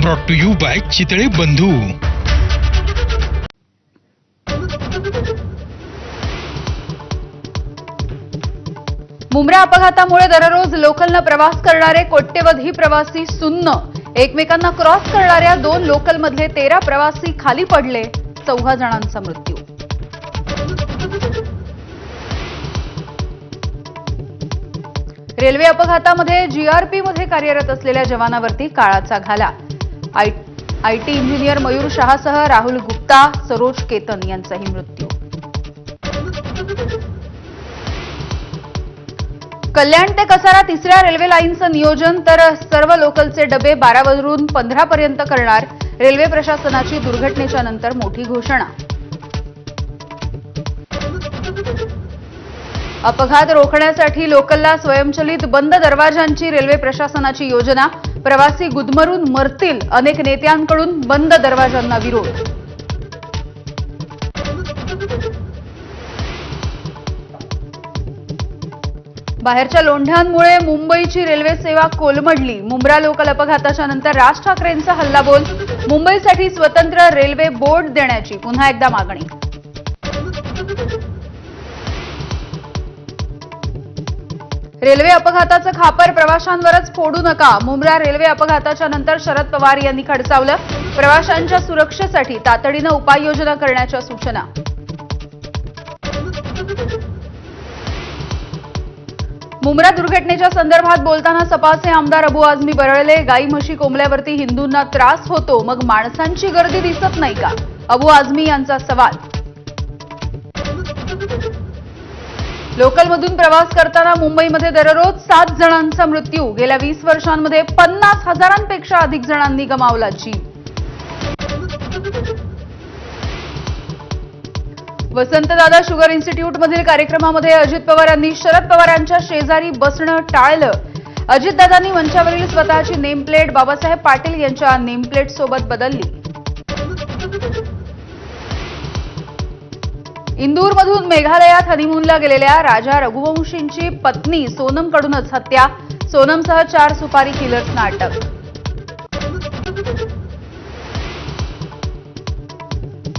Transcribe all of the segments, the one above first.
Brought to you by Chitale Bandhu. Mumbra अपघातामुळे दररोज लोकलनं प्रवास करणारे कोट्यवधी प्रवासी सुन्न। एकमेकांना क्रॉस करणाऱ्या 2 लोकलमधले 13 प्रवासी खाली पडले, 14 जणांचा मृत्यू। रेल्वे अपघातामध्ये जीआरपीमध्ये कार्यरत असलेल्या जवानावरती काळाचा घाला। आयटी इंजिनियर मयूर शहासह राहुल गुप्ता, सरोज केतन यांचाही मृत्यू। कल्याण ते कसारा 3ऱ्या रेल्वे लाईनचं नियोजन, तर सर्व लोकलचे डबे 12 वरून 15 पर्यंत करणार। रेल्वे प्रशासनाची दुर्घटनेच्या नंतर मोठी घोषणा। अपघात रोखण्यासाठी लोकलला स्वयंचलित बंद दरवाजांची रेल्वे प्रशासनाची योजना। प्रवासी गुदमरून मरतील, अनेक नेत्यांकडून बंद दरवाजांना विरोध। बाहेरच्या लोंढ्यांमुळे मुंबईची रेल्वे सेवा कोलमडली। मुंब्रा लोकल अपघाताच्या नंतर राज ठाकरेंचा हल्लाबोल। मुंबईसाठी स्वतंत्र रेल्वे बोर्ड देण्याची पुन्हा एकदा मागणी। रेल्वे अपघाताचं खापर प्रवाशांवरच फोडू नका। मुंब्रा रेल्वे अपघाताच्या नंतर शरद पवार यांनी खडसावलं। प्रवाशांच्या सुरक्षेसाठी तातडीनं उपाययोजना करण्याच्या सूचना। मुंब्रा दुर्घटनेच्या संदर्भात बोलताना सपाचे आमदार अबू आझमी बरळले। गाई म्हशी कोंबल्यावरती हिंदूंना त्रास होतो, मग माणसांची गर्दी दिसत नाही का? अबू आझमी यांचा सवाल। लोकलमधून प्रवास करताना मुंबईमध्ये दररोज 7 जणांचा मृत्यू। गेल्या 20 वर्षांमध्ये 50,000पेक्षा अधिक जणांनी गमावला जीव। वसंतदादा शुगर इन्स्टिट्यूटमधील कार्यक्रमामध्ये अजित पवार यांनी शरद पवारांच्या शेजारी बसणं टाळलं। अजितदादांनी मंचावरील स्वतःची नेमप्लेट बाबासाहेब पाटील यांच्या नेमप्लेट सोबत बदलली। इंदूरमधून मेघालयात हनीमूनला गेलेल्या राजा रघुवंशींची पत्नी सोनमकडूनच हत्या। सोनमसह 4 सुपारी किलर्सना अटक।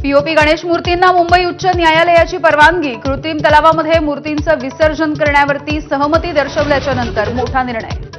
पीओपी गणेश मूर्तींना मुंबई उच्च न्यायालयाची परवानगी। कृत्रिम तलावामध्ये मूर्तींचं विसर्जन करण्यावरती सहमती दर्शवल्याच्या नंतर मोठा निर्णय।